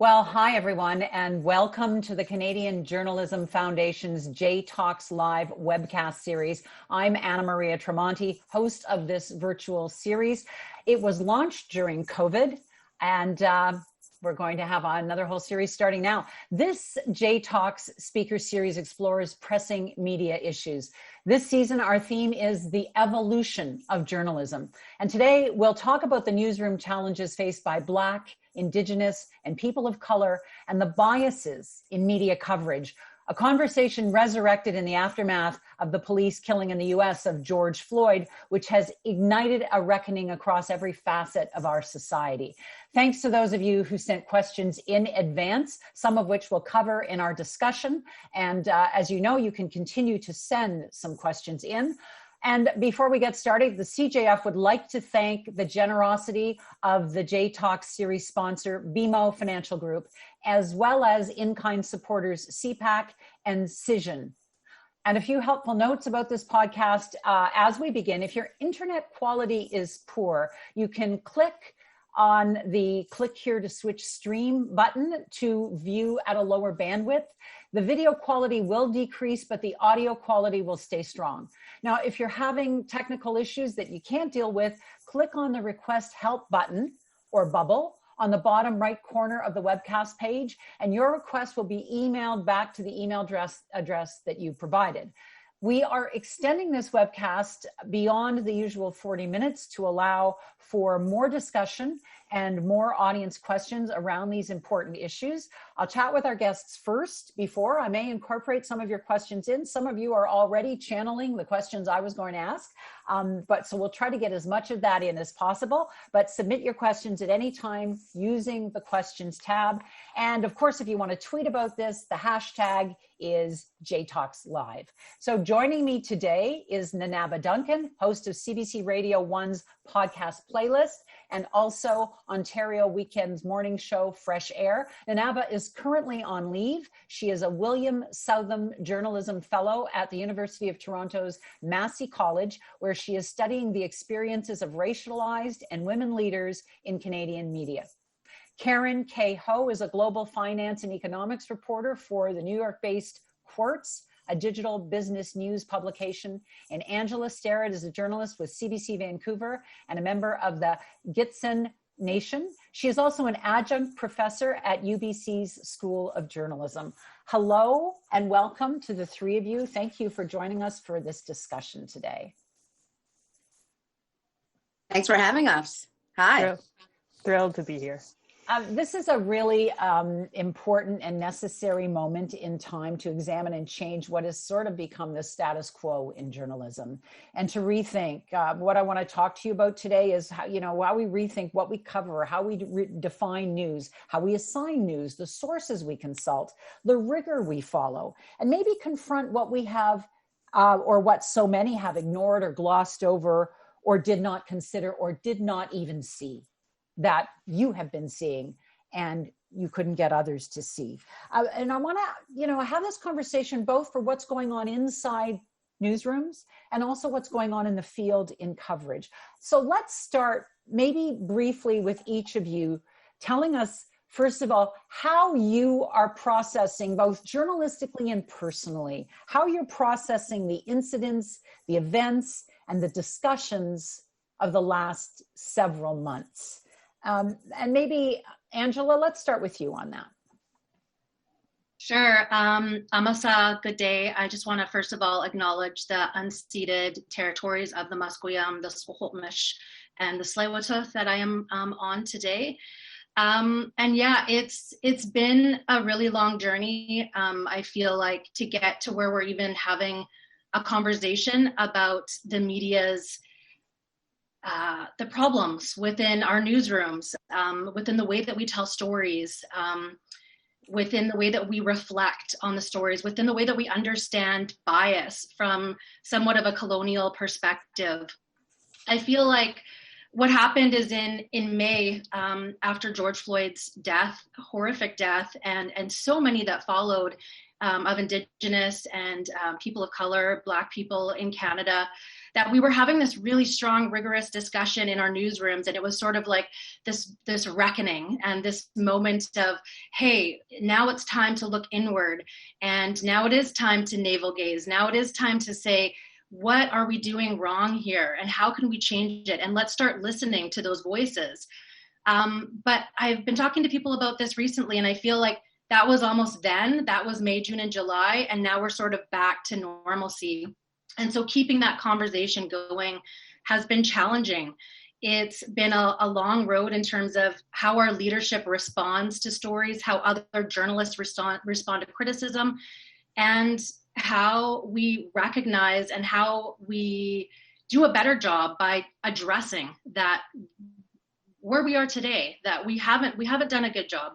Well, hi, everyone, and welcome to the Canadian Journalism Foundation's J Talks Live webcast series. I'm Anna Maria Tremonti, host of this virtual series. It was launched during COVID, and we're going to have another whole series starting now. This J Talks speaker series explores pressing media issues. This season, our theme is the evolution of journalism. And today, we'll talk about the newsroom challenges faced by Black, Indigenous, and people of color, and the biases in media coverage. A conversation resurrected in the aftermath of the police killing in the US of George Floyd, which has ignited a reckoning across every facet of our society. Thanks to those of you who sent questions in advance, some of which we'll cover in our discussion. And as you know, you can continue to send some questions in. And before we get started, the CJF would like to thank the generosity of the J Talks series sponsor, BMO Financial Group, as well as in-kind supporters CPAC and Cision. And a few helpful notes about this podcast as we begin. If your internet quality is poor, you can click on the click here to switch stream button to view at a lower bandwidth. The video quality will decrease, but the audio quality will stay strong. Now, if you're having technical issues that you can't deal with, click on the request help button or bubble on the bottom right corner of the webcast page, and your request will be emailed back to the email address that you provided. We are extending this webcast beyond the usual 40 minutes to allow for more discussion and more audience questions around these important issues. I'll chat with our guests first before I may incorporate some of your questions in. Some of you are already channeling the questions I was going to ask, so we'll try to get as much of that in as possible, but submit your questions at any time using the questions tab. And of course, if you want to tweet about this, the hashtag is JTalksLive. So joining me today is Nanaba Duncan, host of CBC Radio 1's podcast playlist, and also Ontario Weekend's morning show, Fresh Air. Nanaba is currently on leave. She is a William Southam Journalism Fellow at the University of Toronto's Massey College, where she is studying the experiences of racialized and women leaders in Canadian media. Karen K. Ho is a global finance and economics reporter for the New York-based Quartz, a digital business news publication. And Angela Starrett is a journalist with CBC Vancouver and a member of the Gitxsan Nation. She is also an adjunct professor at UBC's School of Journalism. Hello and welcome to the three of you. Thank you for joining us for this discussion today. Thanks for having us. Hi. Thrilled to be here. This is a really important and necessary moment in time to examine and change what has sort of become the status quo in journalism, and to rethink. What I want to talk to you about today is how we rethink what we cover, how we define news, how we assign news, the sources we consult, the rigor we follow, and maybe confront what we have or what so many have ignored or glossed over or did not consider or did not even see, that you have been seeing and you couldn't get others to see. And I want to, have this conversation both for what's going on inside newsrooms and also what's going on in the field in coverage. So let's start maybe briefly with each of you telling us, first of all, how you are processing both journalistically and personally, how you're processing the incidents, the events, and the discussions of the last several months. And maybe, Angela, let's start with you on that. Sure. Amasa, good day. I just want to first of all acknowledge the unceded territories of the Musqueam, the Squamish, and the Tsleil-Waututh that I am on today. And yeah, it's been a really long journey. I feel like to get to where we're even having a conversation about the media's the problems within our newsrooms, within the way that we tell stories, within the way that we reflect on the stories, within the way that we understand bias from somewhat of a colonial perspective. I feel like what happened is in May, after George Floyd's death, horrific death, and so many that followed, of Indigenous and people of color, Black people in Canada, that we were having this really strong, rigorous discussion in our newsrooms. And it was sort of like this reckoning and this moment of, hey, now it's time to look inward. And now it is time to navel gaze. Now it is time to say, what are we doing wrong here? And how can we change it? And let's start listening to those voices. But I've been talking to people about this recently, and I feel like that was almost then. That was May, June, and July. And now we're sort of back to normalcy. And so keeping that conversation going has been challenging. It's been a long road in terms of how our leadership responds to stories, how other journalists respond to criticism, and how we recognize and how we do a better job by addressing that where we are today, that we haven't done a good job.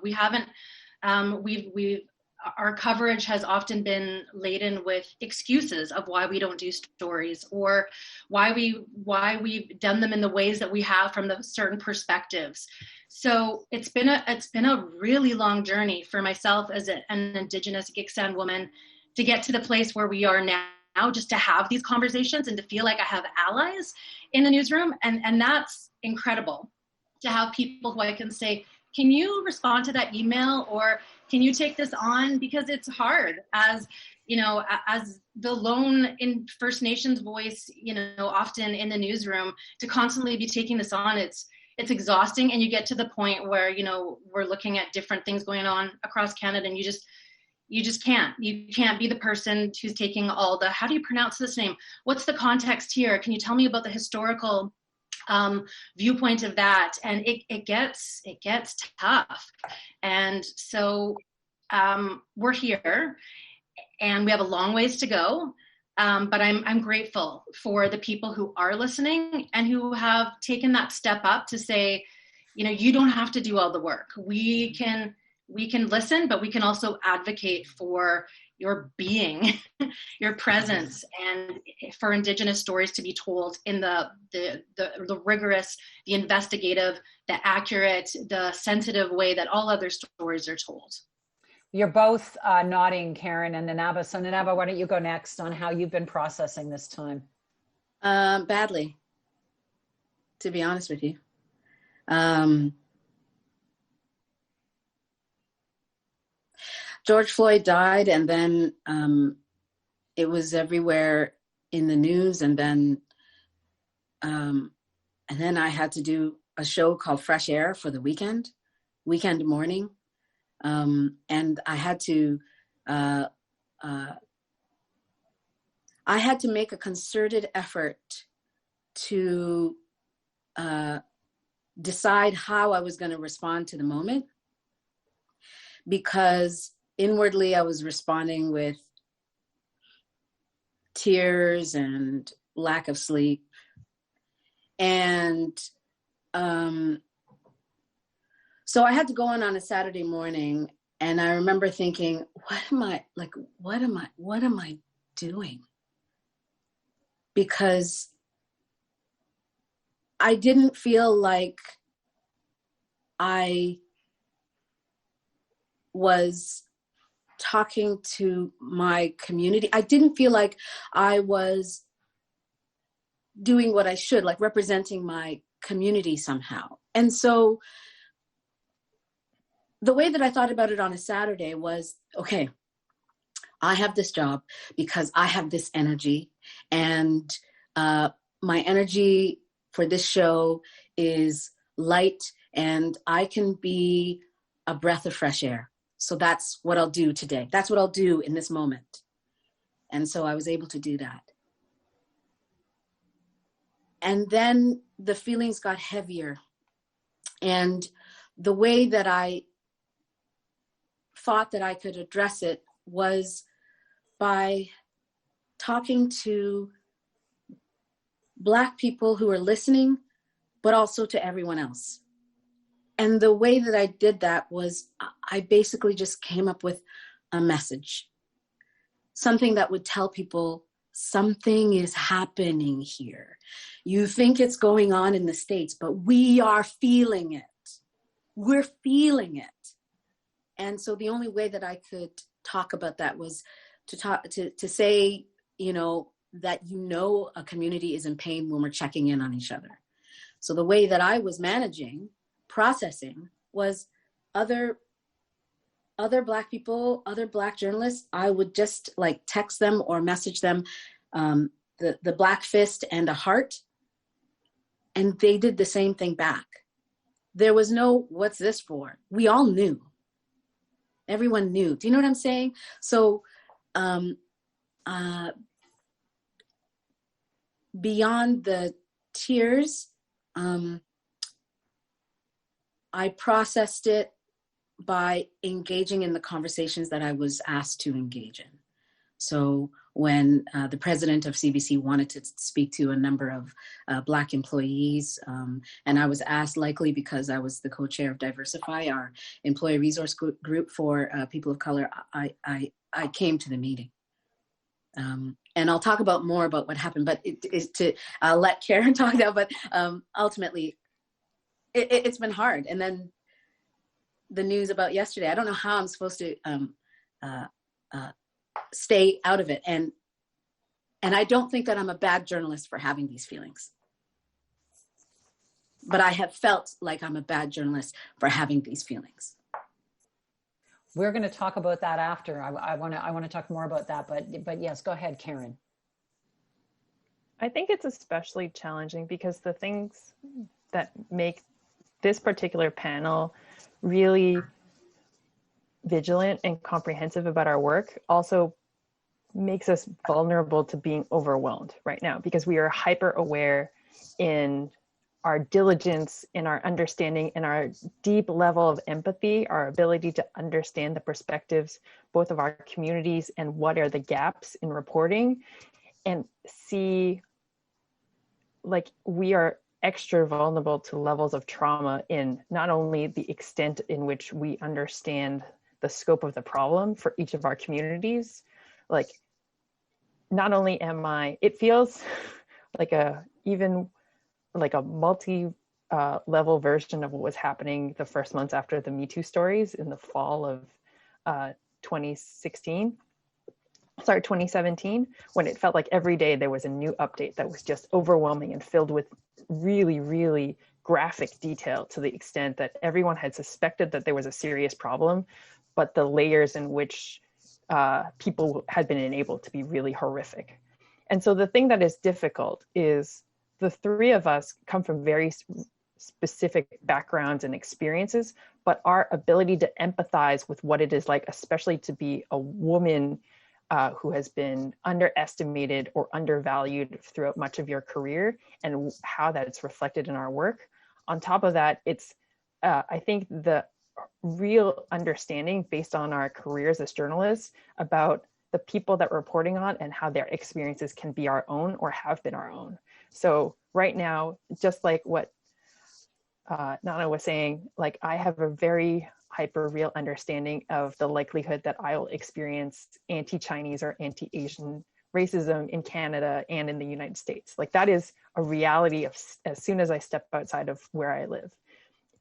Our coverage has often been laden with excuses of why we don't do stories, or why we've done them in the ways that we have from the certain perspectives. So it's been a really long journey for myself as an Indigenous Giksan woman to get to the place where we are now, just to have these conversations and to feel like I have allies in the newsroom. And that's incredible, to have people who I can say, can you respond to that email, or can you take this on? Because it's hard as, as the lone in First Nations voice, often in the newsroom, to constantly be taking this on. It's exhausting. And you get to the point where, we're looking at different things going on across Canada, and you just can't be the person who's taking all the, how do you pronounce this name? What's the context here? Can you tell me about the historical viewpoint of that? And it gets tough. And so we're here, and we have a long ways to go. But I'm grateful for the people who are listening and who have taken that step up to say, you don't have to do all the work. We can listen, but we can also advocate for your being, your presence, and for Indigenous stories to be told in the rigorous, the investigative, the accurate, the sensitive way that all other stories are told. You're both nodding, Karen and Nanaba. So Nanaba, why don't you go next on how you've been processing this time? Badly, to be honest with you. George Floyd died, and then it was everywhere in the news, and then I had to do a show called Fresh Air for the weekend morning, and I had to make a concerted effort to decide how I was going to respond to the moment, because inwardly, I was responding with tears and lack of sleep. And so I had to go on a Saturday morning, and I remember thinking, what am I doing? Because I didn't feel like I was talking to my community. I didn't feel like I was doing what I should, like representing my community somehow. And so the way that I thought about it on a Saturday was, okay, I have this job because I have this energy, and my energy for this show is light, and I can be a breath of fresh air. So that's what I'll do today. That's what I'll do in this moment. And so I was able to do that. And then the feelings got heavier. And the way that I thought that I could address it was by talking to Black people who are listening, but also to everyone else. And the way that I did that was I basically just came up with a message, something that would tell people something is happening here. You think it's going on in the States, but we are feeling it. We're feeling it. And so the only way that I could talk about that was to say, you know, that, you know, a community is in pain when we're checking in on each other. So the way that I was processing was other Black people, other Black journalists, I would just like text them or message them the Black fist and a heart. And they did the same thing back. There was no, what's this for? We all knew. Everyone knew. Do you know what I'm saying? So beyond the tears, I processed it by engaging in the conversations that I was asked to engage in. So when the president of CBC wanted to speak to a number of Black employees, and I was asked, likely because I was the co-chair of Diversify, our employee resource group for people of color, I came to the meeting. And I'll talk more about what happened, but I'll let Karen talk now, but ultimately it's been hard. And then the news about yesterday, I don't know how I'm supposed to stay out of it. And I don't think that I'm a bad journalist for having these feelings. But I have felt like I'm a bad journalist for having these feelings. We're going to talk about that after. I want to talk more about that, but yes, go ahead, Karen. I think it's especially challenging because the things that make this particular panel really vigilant and comprehensive about our work also makes us vulnerable to being overwhelmed right now, because we are hyper aware in our diligence, in our understanding, in our deep level of empathy, our ability to understand the perspectives both of our communities and what are the gaps in reporting, and see like we are extra vulnerable to levels of trauma in not only the extent in which we understand the scope of the problem for each of our communities, like not only it feels like even like a multi-level version of what was happening the first months after the Me Too stories in the fall of 2017, when it felt like every day there was a new update that was just overwhelming and filled with really, really graphic detail, to the extent that everyone had suspected that there was a serious problem, but the layers in which people had been enabled to be really horrific. And so the thing that is difficult is the three of us come from very specific backgrounds and experiences, but our ability to empathize with what it is like, especially to be a woman who has been underestimated or undervalued throughout much of your career, and how that's reflected in our work. On top of that, it's, I think, the real understanding based on our careers as journalists about the people that we're reporting on and how their experiences can be our own or have been our own. So right now, just like what Nana was saying, like I have a very hyper real understanding of the likelihood that I will experience anti-Chinese or anti-Asian racism in Canada and in the United States. Like that is a reality of as soon as I step outside of where I live.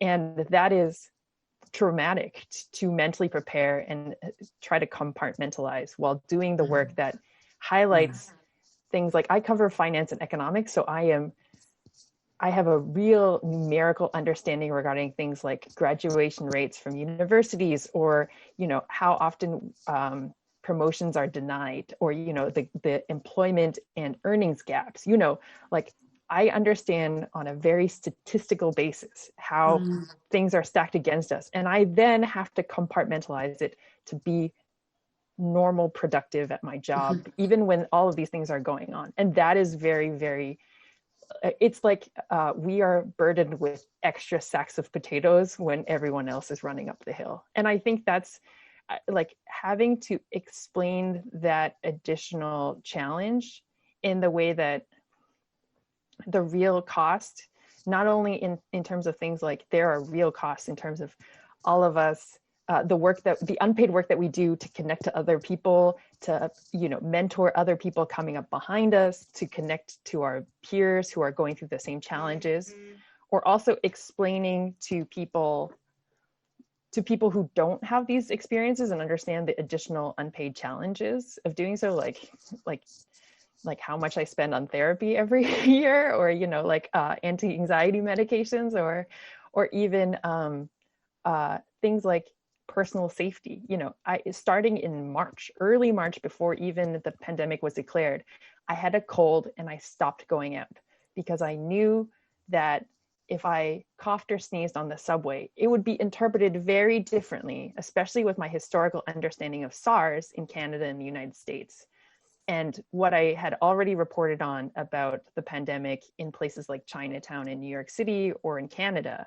And that is traumatic to mentally prepare and try to compartmentalize while doing the work that highlights things like, I cover finance and economics, so I have a real numerical understanding regarding things like graduation rates from universities, or, you know, how often promotions are denied, or, you know, the employment and earnings gaps, you know, like I understand on a very statistical basis how things are stacked against us. And I then have to compartmentalize it to be normal, productive at my job, even when all of these things are going on. And that is very, very, it's like we are burdened with extra sacks of potatoes when everyone else is running up the hill. And I think that's like having to explain that additional challenge in the way that the real cost, not only in terms of things like there are real costs in terms of all of us, the unpaid work that we do to connect to other people, to, you know, mentor other people coming up behind us, to connect to our peers who are going through the same challenges, or also explaining to people to people who don't have these experiences and understand the additional unpaid challenges of doing so, like how much I spend on therapy every year, or, you know, like anti-anxiety medications, or even things like personal safety. You know, starting in March, early March, before even the pandemic was declared, I had a cold and I stopped going out because I knew that if I coughed or sneezed on the subway, it would be interpreted very differently, especially with my historical understanding of SARS in Canada and the United States. And what I had already reported on about the pandemic in places like Chinatown in New York City or in Canada.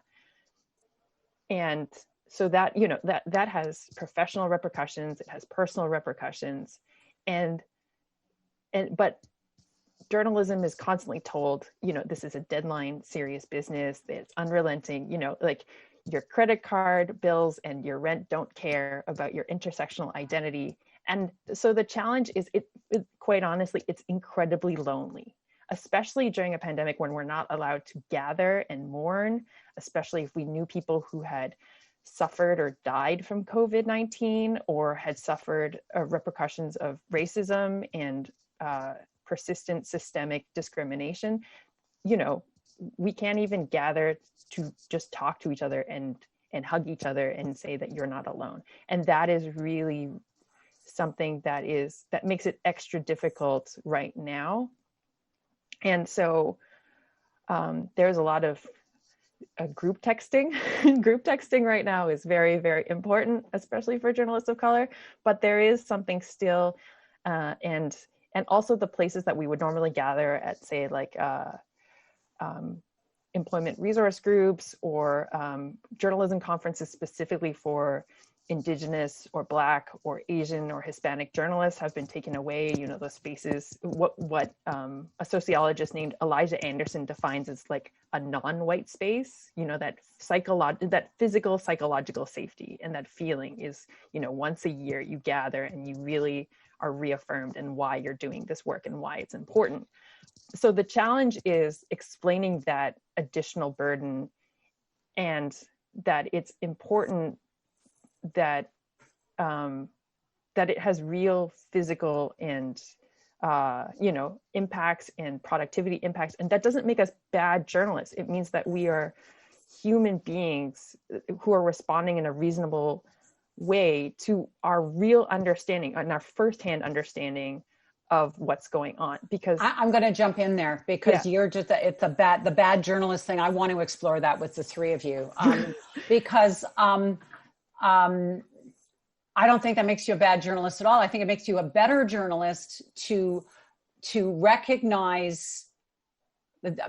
And so that, you know, that has professional repercussions, it has personal repercussions. But journalism is constantly told, you know, this is a deadline, serious business, it's unrelenting, you know, like your credit card bills and your rent don't care about your intersectional identity. And so the challenge is, it quite honestly, it's incredibly lonely, especially during a pandemic when we're not allowed to gather and mourn, especially if we knew people who had suffered or died from COVID-19 or had suffered repercussions of racism and persistent systemic discrimination. You know, we can't even gather to just talk to each other and hug each other and say that you're not alone. And that is really something that makes it extra difficult right now. And so there's a lot of group texting. Group texting right now is very, very important, especially for journalists of color, but there is something still, and also the places that we would normally gather at, say, like employment resource groups or journalism conferences specifically for Indigenous or Black or Asian or Hispanic journalists have been taken away. You know, those spaces, what a sociologist named Elijah Anderson defines as like a non-white space, you know, that physical psychological safety and that feeling is, you know, once a year you gather and you really are reaffirmed in why you're doing this work and why it's important. So the challenge is explaining that additional burden, and that it's important that that it has real physical and you know, impacts and productivity impacts, and that doesn't make us bad journalists. It means that we are human beings who are responding in a reasonable way to our real understanding and our firsthand understanding of what's going on. Because I'm going to jump in there because you're just it's the bad journalist thing. I want to explore that with the three of you because I don't think that makes you a bad journalist at all. I think it makes you a better journalist to recognize,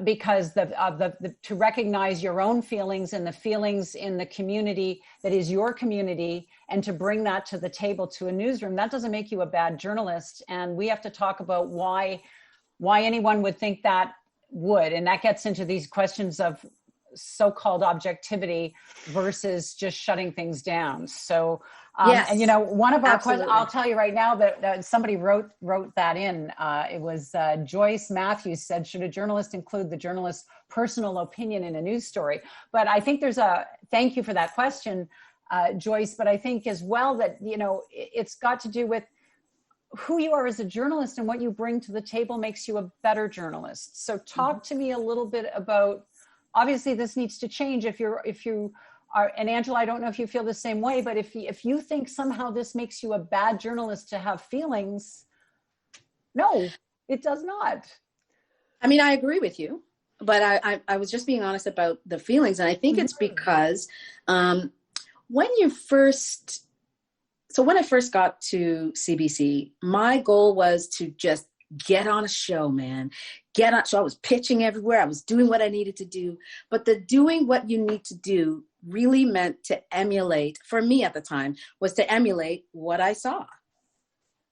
because to recognize your own feelings and the feelings in the community that is your community, and to bring that to the table to a newsroom. That doesn't make you a bad journalist. And we have to talk about why anyone would think that would. And that gets into these questions of so-called objectivity versus just shutting things down. So, yes, and you know, one of our absolutely. questions, I'll tell you right now that somebody wrote that in. It was Joyce Matthews said, should a journalist include the journalist's personal opinion in a news story? But I think thank you for that question, Joyce. But I think as well that, you know, it's got to do with who you are as a journalist, and what you bring to the table makes you a better journalist. So talk to me a little bit about, obviously this needs to change if you are, and Angela, I don't know if you feel the same way, but if you think somehow this makes you a bad journalist to have feelings, no, it does not. I mean, I agree with you, but I was just being honest about the feelings. And I think it's because when I first got to CBC, my goal was to just get on a show, man. So I was pitching everywhere. I was doing what I needed to do. But the doing what you need to do really meant to emulate, for me at the time, was to emulate what I saw,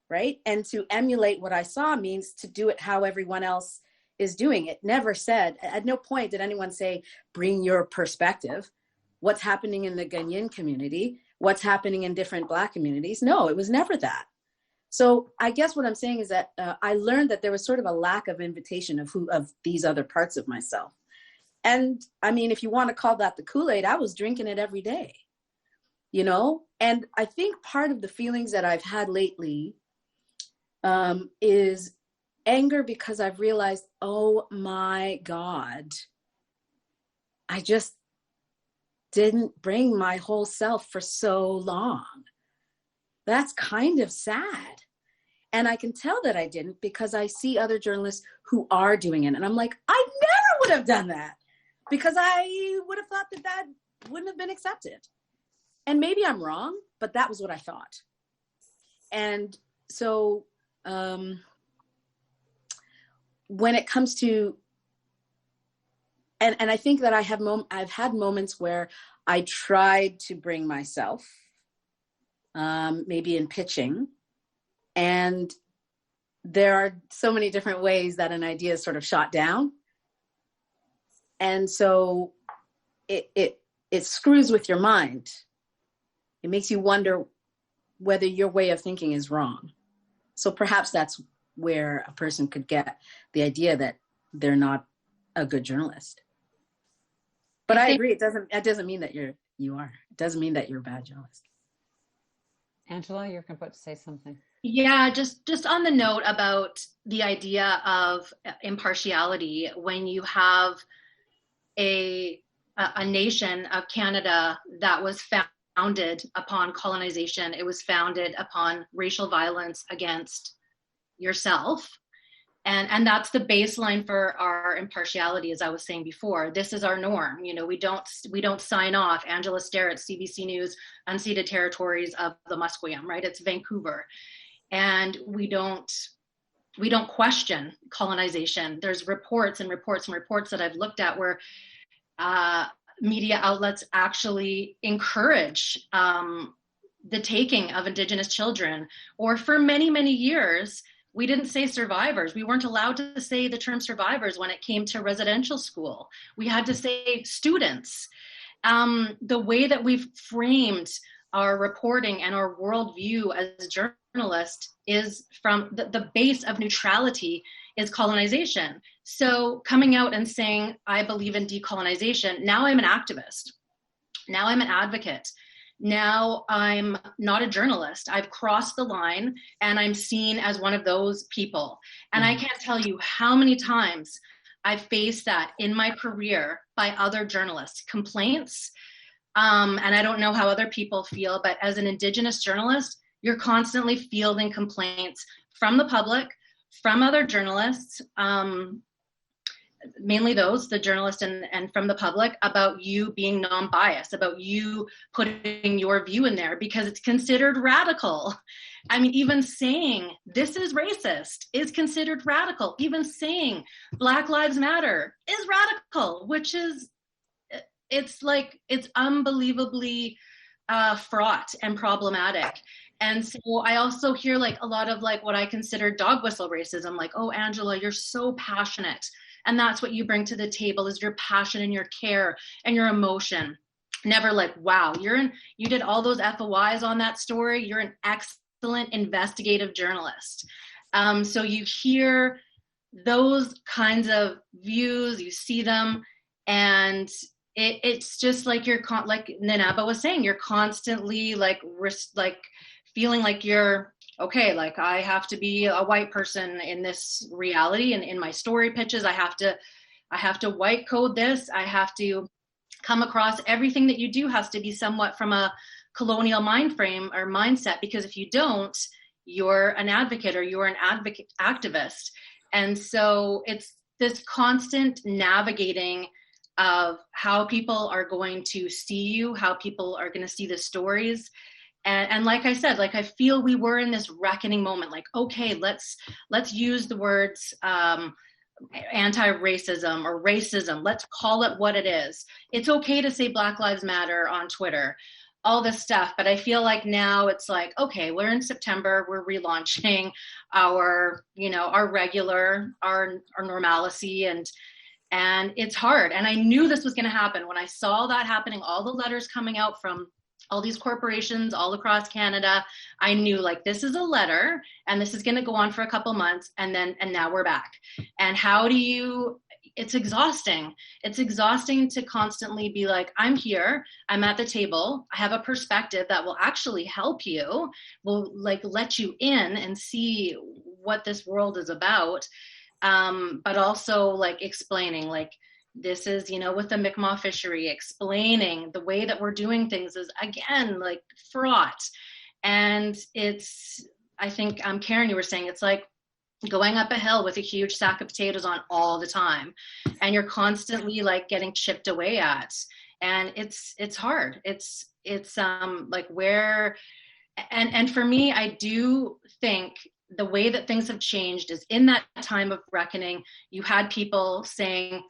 right? And to emulate what I saw means to do it how everyone else is doing it. Never said, at no point did anyone say, bring your perspective. What's happening in the Ghanaian community? What's happening in different Black communities? No, it was never that. So I guess what I'm saying is that I learned that there was sort of a lack of invitation of these other parts of myself. And I mean, if you want to call that the Kool-Aid, I was drinking it every day. you know? And I think part of the feelings that I've had lately is anger, because I've realized, oh my God, I just didn't bring my whole self for so long. That's kind of sad. And I can tell that I didn't, because I see other journalists who are doing it. And I'm like, I never would have done that, because I would have thought that that wouldn't have been accepted. And maybe I'm wrong, but that was what I thought. And so when it comes to, and I think that I've had moments where I tried to bring myself, maybe in pitching, and there are so many different ways that an idea is sort of shot down. And so it screws with your mind. It makes you wonder whether your way of thinking is wrong. So perhaps that's where a person could get the idea that they're not a good journalist. But I agree, it doesn't mean that you are. It doesn't mean that you're a bad journalist. Angela, you're about to say something. Yeah, just on the note about the idea of impartiality, when you have a nation of Canada that was founded upon colonization, it was founded upon racial violence against yourself. And that's the baseline for our impartiality, as I was saying before. This is our norm. You know, we don't sign off. Angela Sterrett, CBC News, unceded territories of the Musqueam, right? It's Vancouver. And we don't question colonization. There's reports and reports and reports that I've looked at where media outlets actually encourage the taking of Indigenous children, or for many, many years, we didn't say survivors. We weren't allowed to say the term survivors when it came to residential school. We had to say students. The way that we've framed our reporting and our worldview as journalists is from the base of neutrality is colonization. So coming out and saying, I believe in decolonization, now I'm an activist. Now I'm an advocate. Now I'm not a journalist. I've crossed the line and I'm seen as one of those people. And I can't tell you how many times I've faced that in my career by other journalists, complaints. And I don't know how other people feel, but as an Indigenous journalist, you're constantly fielding complaints from the public, from other journalists, mainly those, the journalists and from the public, about you being non-biased, about you putting your view in there because it's considered radical. I mean, even saying this is racist is considered radical. Even saying Black Lives Matter is radical, which is, it's unbelievably fraught and problematic. And so I also hear like a lot of like what I consider dog whistle racism, like, oh, Angela, you're so passionate. And that's what you bring to the table is your passion and your care and your emotion. Never like, wow, you did all those FOIs on that story. You're an excellent investigative journalist. So you hear those kinds of views, you see them, and it's just like like Ninaba was saying, you're constantly like feeling like you're okay, like I have to be a white person in this reality, and in my story pitches, I have to white code this. I have to come across everything that you do has to be somewhat from a colonial mind frame or mindset, because if you don't, you're an advocate or you're an activist. And so it's this constant navigating of how people are going to see you, how people are going to see the stories. And like I said, like I feel we were in this reckoning moment, like, okay, let's use the words anti-racism or racism. Let's call it what it is. It's okay to say Black Lives Matter on Twitter, all this stuff. But I feel like now it's like, okay, we're in September, we're relaunching our regular, our normalcy, and it's hard. And I knew this was going to happen when I saw that happening, all the letters coming out from all these corporations all across Canada. I knew like this is a letter and this is going to go on for a couple months and now we're back. And how do you it's exhausting. It's exhausting to constantly be like, I'm here, I'm at the table, I have a perspective that will actually help you, will like let you in and see what this world is about. But also like explaining, like, this is, you know, with the Mi'kmaq fishery, explaining the way that we're doing things is, again, like fraught. And it's, I think, Karen, you were saying, it's like going up a hill with a huge sack of potatoes on all the time, and you're constantly like getting chipped away at, and it's hard. It's like where, and for me, I do think the way that things have changed is in that time of reckoning, you had people saying,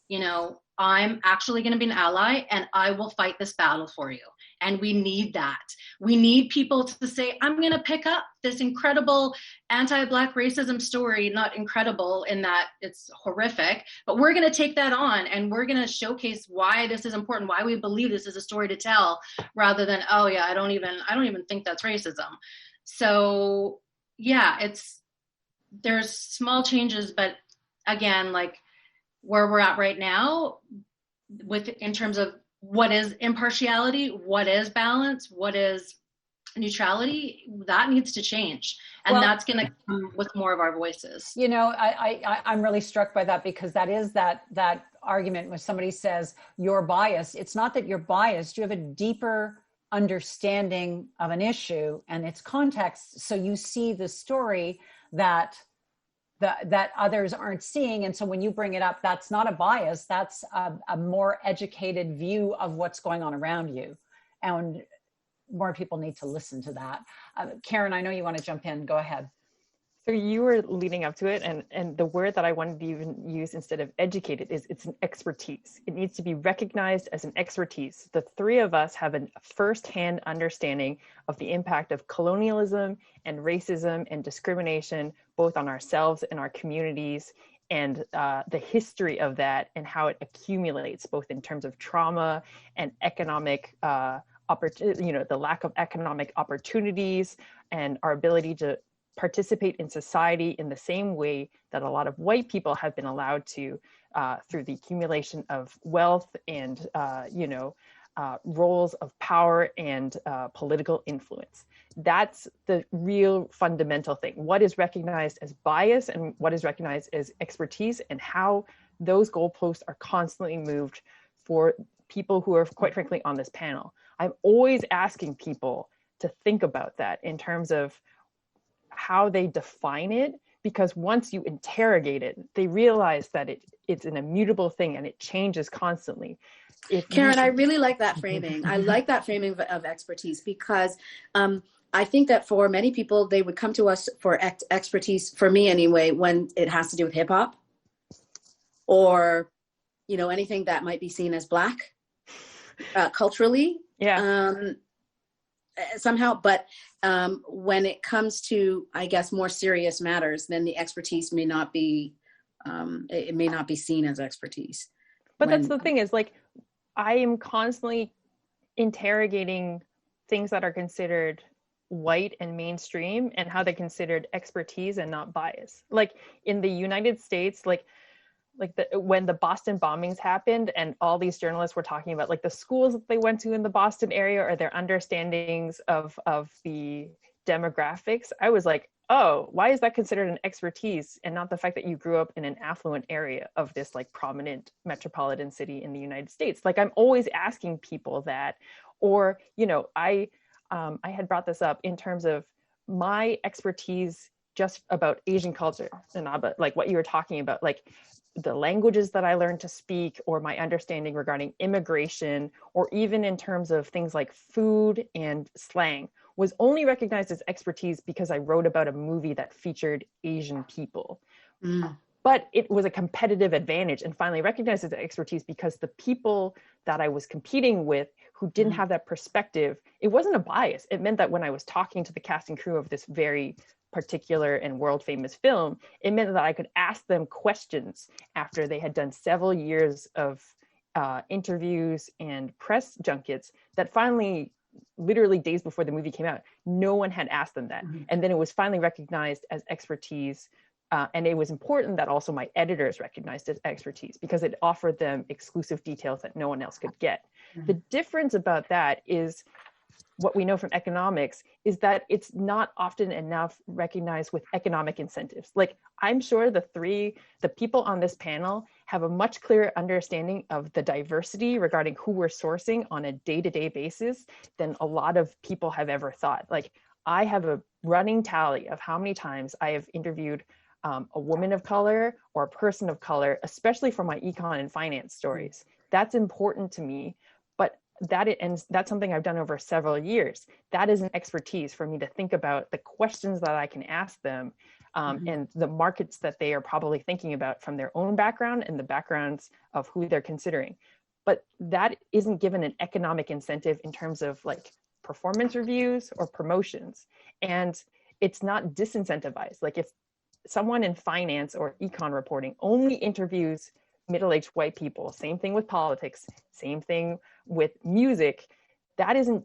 you know, I'm actually going to be an ally and I will fight this battle for you. And we need that. We need people to say, I'm going to pick up this incredible anti-Black racism story, not incredible in that it's horrific, but we're going to take that on and we're going to showcase why this is important, why we believe this is a story to tell, rather than, oh yeah, I don't even think that's racism. So yeah, there's small changes, but again, like where we're at right now in terms of what is impartiality, what is balance, what is neutrality, that needs to change. And that's going to come with more of our voices. You know, I'm really struck by that, because that is that argument when somebody says you're biased. It's not that you're biased. You have a deeper understanding of an issue and its context. So you see the story that others aren't seeing. And so when you bring it up, that's not a bias, that's a more educated view of what's going on around you. And more people need to listen to that. Karen, I know you want to jump in, go ahead. So you were leading up to it, and the word that I wanted to even use instead of educated is it's an expertise. It needs to be recognized as an expertise. The three of us have a firsthand understanding of the impact of colonialism and racism and discrimination, both on ourselves and our communities, and the history of that and how it accumulates, both in terms of trauma and economic the lack of economic opportunities and our ability to participate in society in the same way that a lot of white people have been allowed to through the accumulation of wealth and roles of power and political influence. That's the real fundamental thing. What is recognized as bias and what is recognized as expertise, and how those goalposts are constantly moved for people who are, quite frankly, on this panel. I'm always asking people to think about that in terms of how they define it, because once you interrogate it, they realize that it's an immutable thing and it changes constantly. Karen, I really like that framing. I like that framing of expertise, because I think that for many people, they would come to us for expertise, for me anyway, when it has to do with hip hop or, you know, anything that might be seen as Black culturally. Yeah. Somehow, but when it comes to, I guess, more serious matters, then the expertise may not be, it may not be seen as expertise. But that's the thing is, like, I am constantly interrogating things that are considered white and mainstream and how they're considered expertise and not bias. Like in the United States, when the Boston bombings happened and all these journalists were talking about like the schools that they went to in the Boston area or their understandings of the demographics, I was like, oh, why is that considered an expertise and not the fact that you grew up in an affluent area of this like prominent metropolitan city in the United States? Like, I'm always asking people that. Or, you know, I had brought this up in terms of my expertise just about Asian culture and not about like what you were talking about, like the languages that I learned to speak, or my understanding regarding immigration, or even in terms of things like food and slang, was only recognized as expertise because I wrote about a movie that featured Asian people. But it was a competitive advantage and finally recognized as expertise because the people that I was competing with who didn't have that perspective, it wasn't a bias. It meant that when I was talking to the cast and crew of this very particular and world famous film, it meant that I could ask them questions after they had done several years of interviews and press junkets that finally, literally days before the movie came out, no one had asked them that. And then it was finally recognized as expertise And it was important that also my editors recognized its expertise because it offered them exclusive details that no one else could get. The difference about that is what we know from economics is that it's not often enough recognized with economic incentives. Like, I'm sure the people on this panel have a much clearer understanding of the diversity regarding who we're sourcing on a day-to-day basis than a lot of people have ever thought. Like, I have a running tally of how many times I have interviewed a woman of color or a person of color, especially for my econ and finance stories. That's important to me, but that's something I've done over several years. That is an expertise for me to think about the questions that I can ask them, and the markets that they are probably thinking about from their own background and the backgrounds of who they're considering. But that isn't given an economic incentive in terms of like performance reviews or promotions. And it's not disincentivized. Like, if someone in finance or econ reporting only interviews middle-aged white people, same thing with politics, same thing with music, that isn't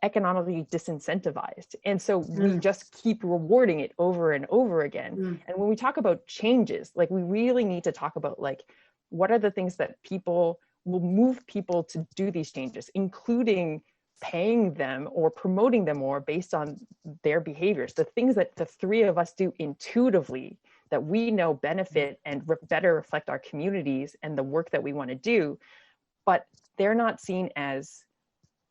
economically disincentivized. And so we just keep rewarding it over and over again. And when we talk about changes, like, we really need to talk about like, what are the things that people will move people to do these changes, including paying them or promoting them more based on their behaviors, the things that the three of us do intuitively that we know benefit and better reflect our communities and the work that we want to do, but they're not seen as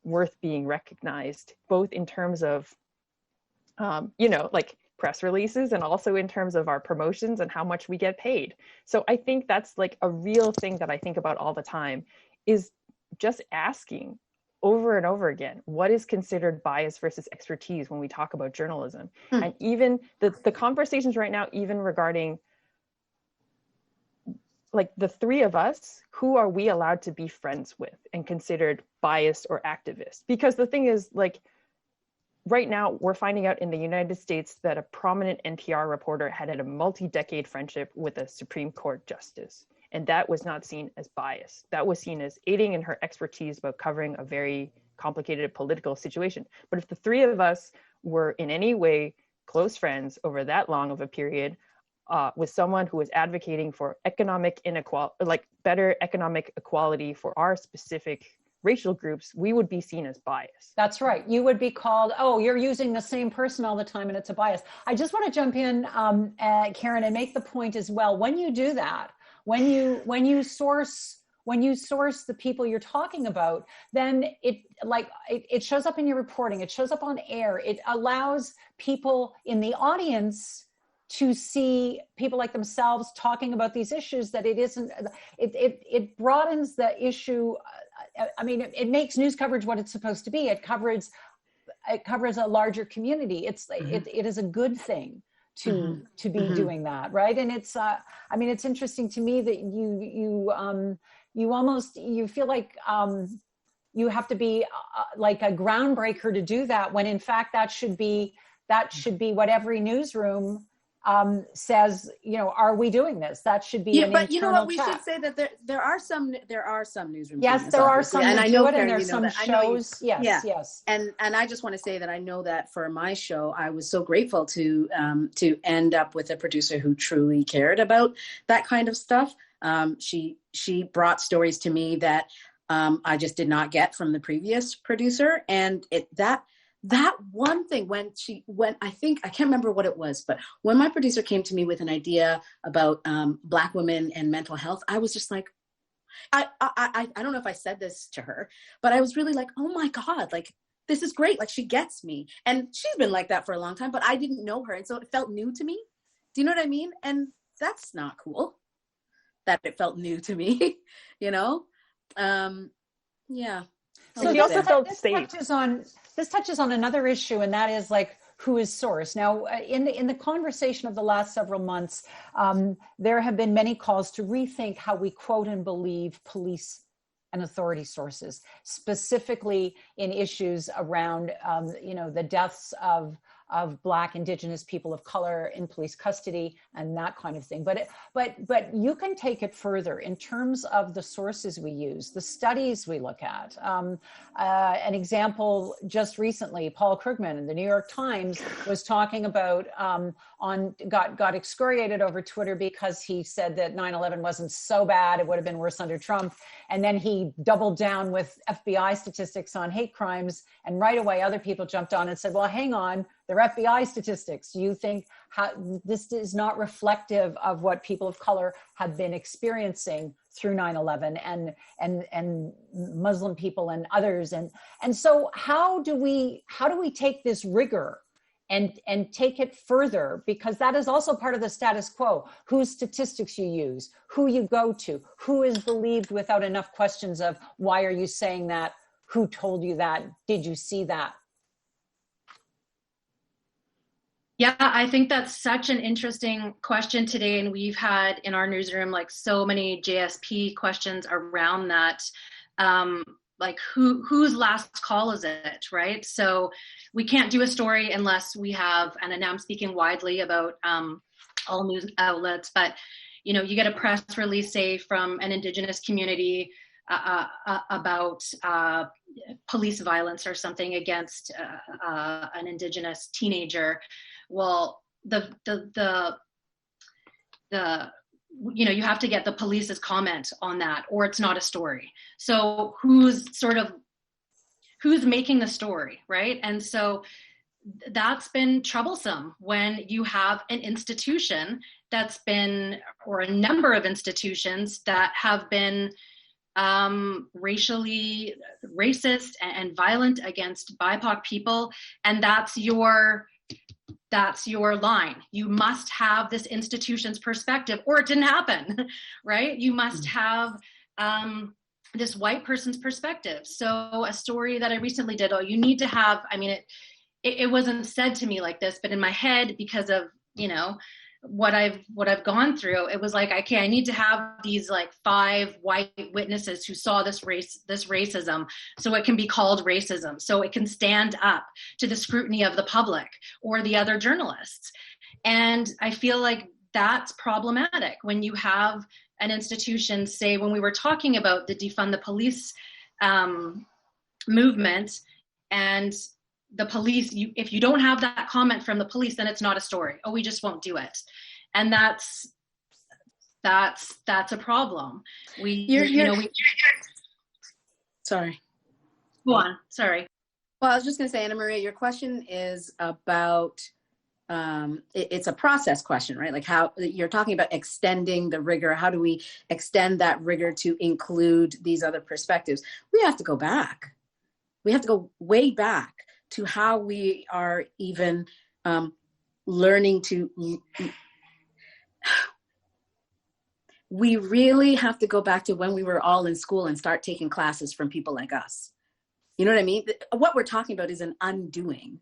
worth being recognized, both in terms of, like press releases and also in terms of our promotions and how much we get paid. So I think that's like a real thing that I think about all the time, is just asking over and over again, what is considered bias versus expertise when we talk about journalism? And even the conversations right now, even regarding like the three of us, who are we allowed to be friends with and considered biased or activist? Because the thing is, like, right now we're finding out in the United States that a prominent NPR reporter had a multi-decade friendship with a Supreme Court justice. And that was not seen as bias. That was seen as aiding in her expertise about covering a very complicated political situation. But if the three of us were in any way close friends over that long of a period, with someone who was advocating for economic inequality, like better economic equality for our specific racial groups, we would be seen as biased. That's right. You would be called, oh, you're using the same person all the time and it's a bias. I just want to jump in, Karen, and make the point as well. When you do that, when you source the people you're talking about, then it shows up in your reporting, it shows up on air, it allows people in the audience to see people like themselves talking about these issues, that it broadens the issue. I mean, it makes news coverage what it's supposed to be. It covers a larger community. It is a good thing to be doing that, right? And it's it's interesting to me that you feel like you have to be like a groundbreaker to do that, when in fact that should be what every newsroom says, are we doing this? That should be an but you know what, we chat. should say that there are some newsrooms. Yes, there are some and that I know do it, and Karen, there's some shows. Yes. And I just want to say that I know that for my show, I was so grateful to end up with a producer who truly cared about that kind of stuff. She brought stories to me that I just did not get from the previous producer, and that one thing, when I think, I can't remember what it was, but when my producer came to me with an idea about Black women and mental health, I was just like, I don't know if I said this to her, but I was really like, oh my God, like, this is great. Like, she gets me. And she's been like that for a long time, but I didn't know her. And so it felt new to me. Do you know what I mean? And that's not cool that it felt new to me, Yeah. So she also felt safe. This touches on another issue, and that is like, who is source. Now, in the conversation of the last several months, there have been many calls to rethink how we quote and believe police and authority sources, specifically in issues around, the deaths of of Black, Indigenous, people of color in police custody and that kind of thing. But you can take it further in terms of the sources we use, the studies we look at. An example just recently, Paul Krugman in the New York Times was talking about got excoriated over Twitter because he said that 9/11 wasn't so bad, it would have been worse under Trump. And then he doubled down with FBI statistics on hate crimes, and right away other people jumped on and said, well, hang on, they're FBI statistics. You think this is not reflective of what people of color have been experiencing through 9/11 and Muslim people and others. And so how do we take this rigor and take it further? Because that is also part of the status quo, whose statistics you use, who you go to, who is believed without enough questions of why are you saying that? Who told you that? Did you see that? Yeah, I think that's such an interesting question today. And we've had in our newsroom, like so many JSP questions around that. Like whose last call is it, right? So we can't do a story unless we have, and now I'm speaking widely about all news outlets, but you get a press release, say, from an Indigenous community about police violence or something against an Indigenous teenager. Well, you have to get the police's comment on that, or it's not a story. So who's making the story, right? And so that's been troublesome when you have an institution that's been, or a number of institutions that have been racially racist and violent against BIPOC people, and that's your line. You must have this institution's perspective or it didn't happen, right? You must have this white person's perspective. So a story that I recently did, you need to have, it wasn't said to me like this, but in my head, because of, what I've gone through, it was like, okay, I need to have these like 5 white witnesses who saw this racism, so it can be called racism, so it can stand up to the scrutiny of the public or the other journalists. And I feel like that's problematic when you have an institution, say, when we were talking about the defund the police movement, and the police, if you don't have that comment from the police, then it's not a story. Oh, we just won't do it. And that's a problem. Sorry. Go on, sorry. Well, I was just gonna say, Anna Maria, your question is about, it's a process question, right? Like how you're talking about extending the rigor. How do we extend that rigor to include these other perspectives? We have to go back. We have to go way back to how we are even learning to, we really have to go back to when we were all in school and start taking classes from people like us. You know what I mean? What we're talking about is an undoing.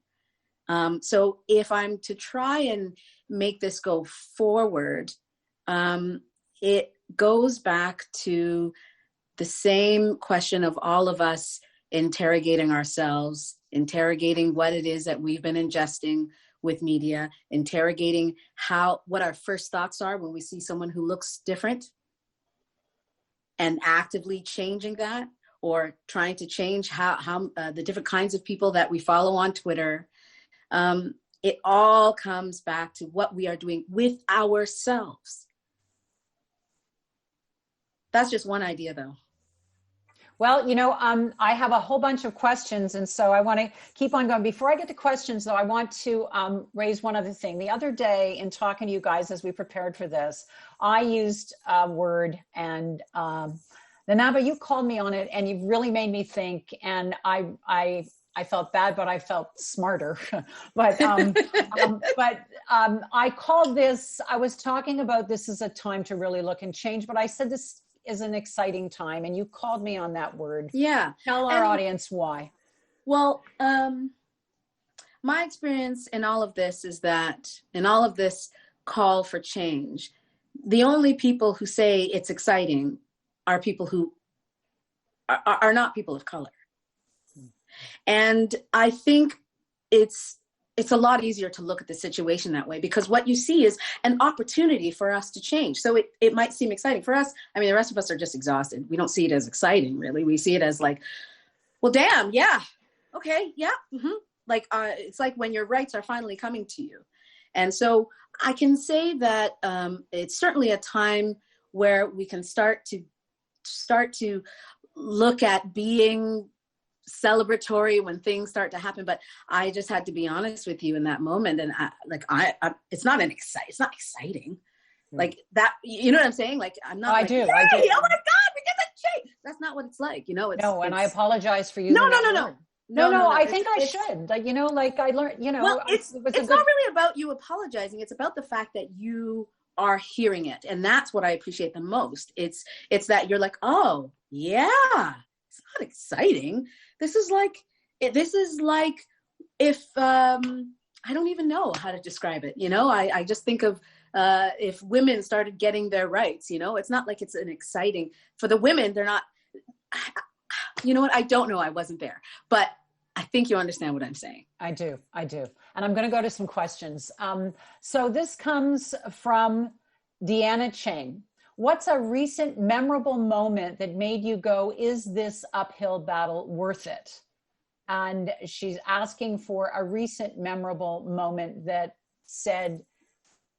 So if I'm to try and make this go forward, it goes back to the same question of all of us interrogating ourselves, interrogating what it is that we've been ingesting with media, interrogating what our first thoughts are when we see someone who looks different, and actively changing that, or trying to change how the different kinds of people that we follow on Twitter. It all comes back to what we are doing with ourselves. That's just one idea, though. Well, I have a whole bunch of questions, and so I want to keep on going. Before I get to questions, though, I want to raise one other thing. The other day, in talking to you guys as we prepared for this, I used a word, and Nanaba, you called me on it, and you really made me think, and I felt bad, but I felt smarter. but I called this, I was talking about this is a time to really look and change, but I said this is an exciting time, and you called me on that word. Yeah. Tell our audience why. Well, my experience in all of this is that in all of this call for change, the only people who say it's exciting are people who are not people of color. And I think it's it's a lot easier to look at the situation that way, because what you see is an opportunity for us to change. So it might seem exciting for us. I mean, the rest of us are just exhausted. We don't see it as exciting, really. We see it as like, well, damn, yeah, okay, yeah. Like, it's like when your rights are finally coming to you. And so I can say that it's certainly a time where we can start to look at being celebratory when things start to happen. But I just had to be honest with you in that moment. And it's not exciting. Like that, you know what I'm saying? Like, I'm not, I like, do. Yay, I do. oh my God, we did that change. That's not what it's like, you know? And I apologize for using that word. No, I think I should. Like, you know, like I learned, you know. Well, it's not really about you apologizing. It's about the fact that you are hearing it. And that's what I appreciate the most. It's that you're like, oh, yeah, it's not exciting. This is like if, I don't even know how to describe it. You know, I just think of if women started getting their rights, you know, it's not like it's an exciting, for the women, they're not, you know what? I don't know. I wasn't there, but I think you understand what I'm saying. I do. And I'm going to go to some questions. So this comes from Deanna Chang. What's a recent memorable moment that made you go, is this uphill battle worth it? And she's asking for a recent memorable moment that said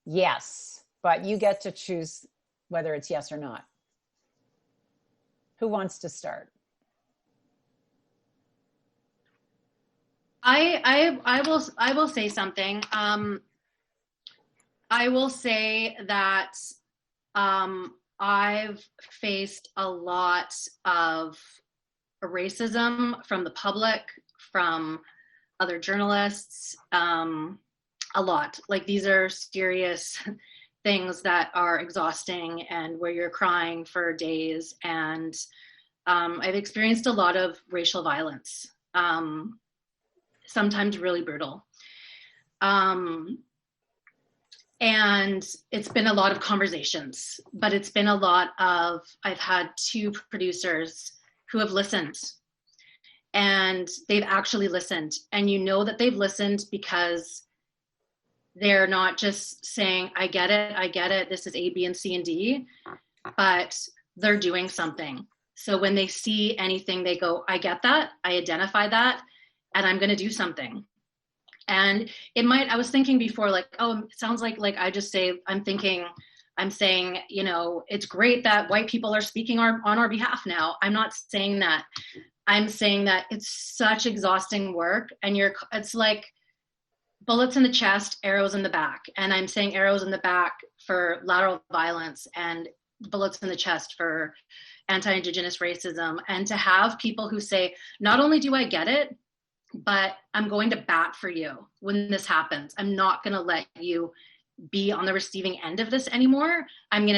yes, but you get to choose whether it's yes or not. Who wants to start? I will say something. I will say that I've faced a lot of racism from the public, from other journalists, a lot. Like, these are serious things that are exhausting and where you're crying for days. And I've experienced a lot of racial violence. Sometimes really brutal. And it's been a lot of conversations, but it's been a lot of, I've had 2 producers who have listened, and they've actually listened. And you know that they've listened because they're not just saying, I get it, this is A, B, and C, and D, but they're doing something. So when they see anything, they go, I get that, I identify that, and I'm going to do something. And I was thinking before, like, oh, it sounds like I just say, I'm saying, you know, it's great that white people are speaking on our behalf now. I'm not saying that. I'm saying that it's such exhausting work, and it's like bullets in the chest, arrows in the back. And I'm saying arrows in the back for lateral violence and bullets in the chest for anti-Indigenous racism. And to have people who say, not only do I get it, but I'm going to bat for you when this happens. I'm not going to let you be on the receiving end of this anymore. And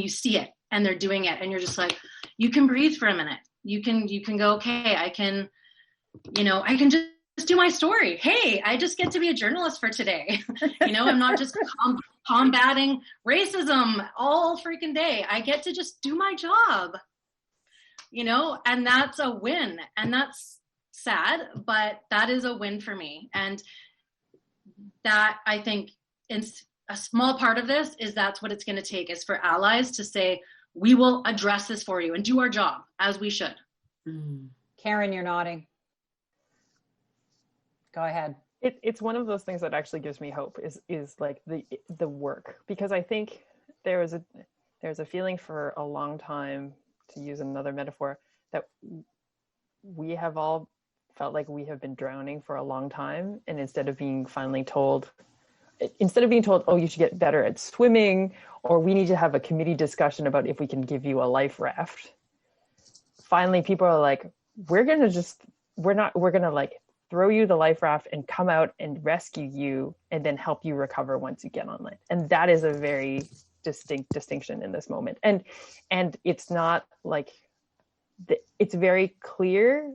you see it, and they're doing it. And you're just like, you can breathe for a minute. You can go, okay, I can just do my story. Hey, I just get to be a journalist for today. You know, I'm not just combating racism all freaking day. I get to just do my job, you know, and that's a win. And that's sad, but that is a win for me. And that, I think, in a small part of this is that's what it's going to take, is for allies to say, we will address this for you and do our job as we should. Karen, you're nodding. Go ahead. It's one of those things that actually gives me hope is like the work, because I think there's a feeling for a long time, to use another metaphor, that we have all felt like we have been drowning for a long time, and instead of being told, oh, you should get better at swimming, or we need to have a committee discussion about if we can give you a life raft, finally people are like, we're gonna like throw you the life raft and come out and rescue you and then help you recover once you get on land. And that is a very distinct distinction in this moment. And it's not like, it's very clear,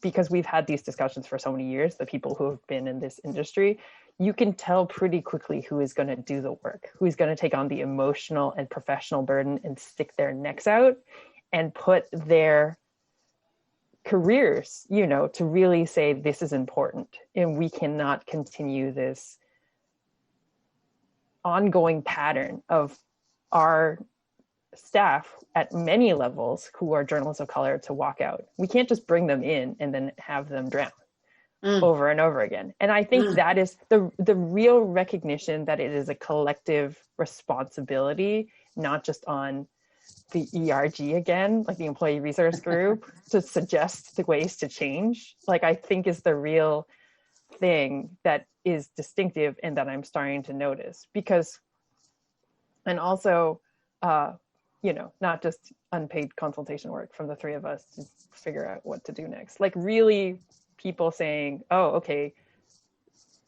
because we've had these discussions for so many years, the people who have been in this industry, you can tell pretty quickly who is going to do the work, who is going to take on the emotional and professional burden and stick their necks out and put their careers, you know, to really say this is important and we cannot continue this ongoing pattern of our staff at many levels who are journalists of color to walk out. We can't just bring them in and then have them drown over and over again. And I think that is the real recognition that it is a collective responsibility, not just on the ERG again, like the Employee Resource Group, to suggest the ways to change, like I think is the real thing that is distinctive and that I'm starting to notice. Because, and also, you know, not just unpaid consultation work from the three of us to figure out what to do next. Like really people saying, oh, okay,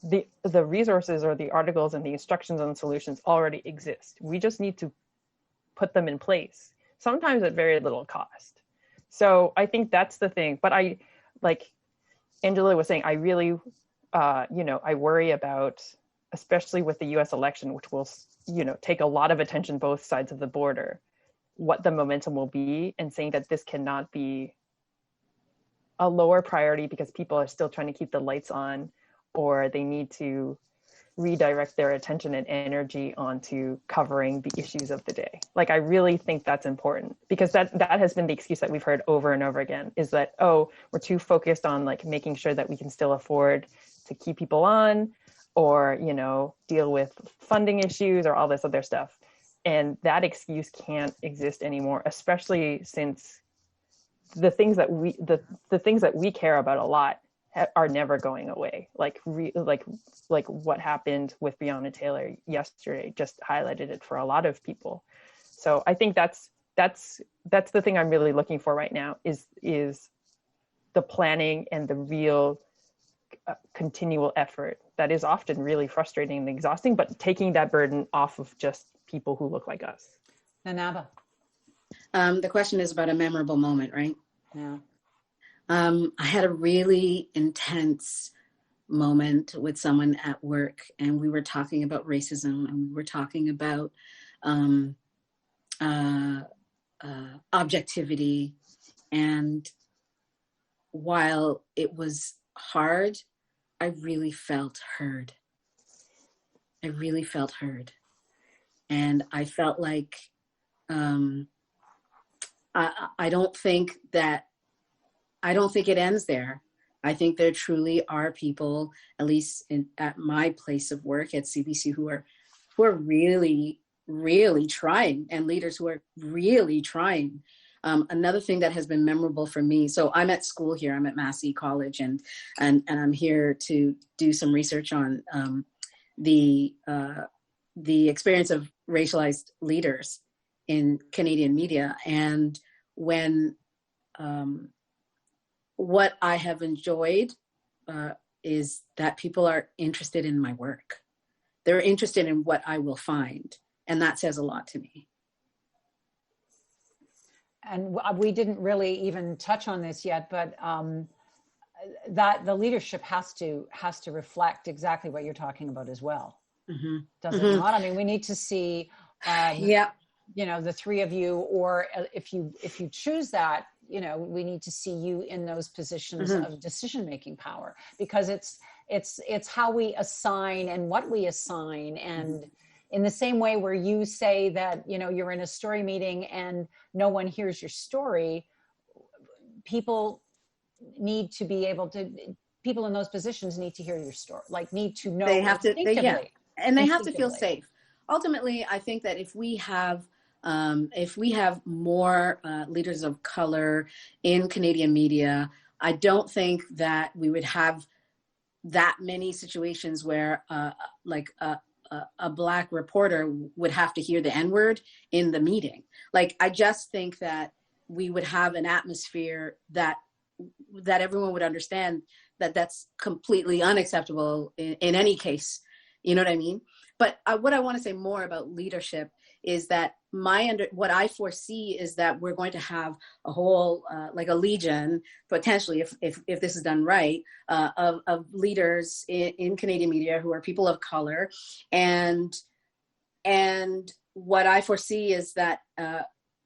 the resources or the articles and the instructions and solutions already exist. We just need to put them in place, sometimes at very little cost. So I think that's the thing. But I, like Angela was saying, I really, you know, I worry about, especially with the US election, which will, you know, take a lot of attention both sides of the border, what the momentum will be, and saying that this cannot be a lower priority because people are still trying to keep the lights on, or they need to redirect their attention and energy onto covering the issues of the day. Like, I really think that's important, because that has been the excuse that we've heard over and over again, is that, oh, we're too focused on like making sure that we can still afford to keep people on, or, you know, deal with funding issues or all this other stuff. And that excuse can't exist anymore, especially since the things that we care about a lot are never going away. Like what happened with Breonna Taylor yesterday just highlighted it for a lot of people. So I think that's the thing I'm really looking for right now is the planning and the real continual effort that is often really frustrating and exhausting, but taking that burden off of just people who look like us. Nanaba. The question is about a memorable moment, right? Yeah. I had a really intense moment with someone at work, and we were talking about racism, and we were talking about objectivity. And while it was hard, I really felt heard. I really felt heard. And I felt like I don't think it ends there. I think there truly are people, at least at my place of work at CBC, who are really, really trying, and leaders who are really trying. Another thing that has been memorable for me, so I'm at school here, I'm at Massey College, and I'm here to do some research on the experience of racialized leaders in Canadian media. And when what I have enjoyed is that people are interested in my work. They're interested in what I will find. And that says a lot to me. And we didn't really even touch on this yet, but that the leadership has to reflect exactly what you're talking about as well. Mm-hmm. Does it not? I mean, we need to see, you know, the three of you, or if you choose that, you know, we need to see you in those positions of decision-making power, because it's how we assign and what we assign. And in the same way where you say that, you know, you're in a story meeting and no one hears your story, people need to be able to, people in those positions need to hear your story, like need to know. They have to, and they have to feel safe. Ultimately, I think that if we have more leaders of color in Canadian media, I don't think that we would have that many situations where a Black reporter would have to hear the N-word in the meeting. Like, I just think that we would have an atmosphere that everyone would understand that that's completely unacceptable in any case. You know what I mean? But what I want to say more about leadership is that what I foresee is that we're going to have a whole, like a legion, potentially, if this is done right, of leaders in Canadian media who are people of color. And what I foresee is that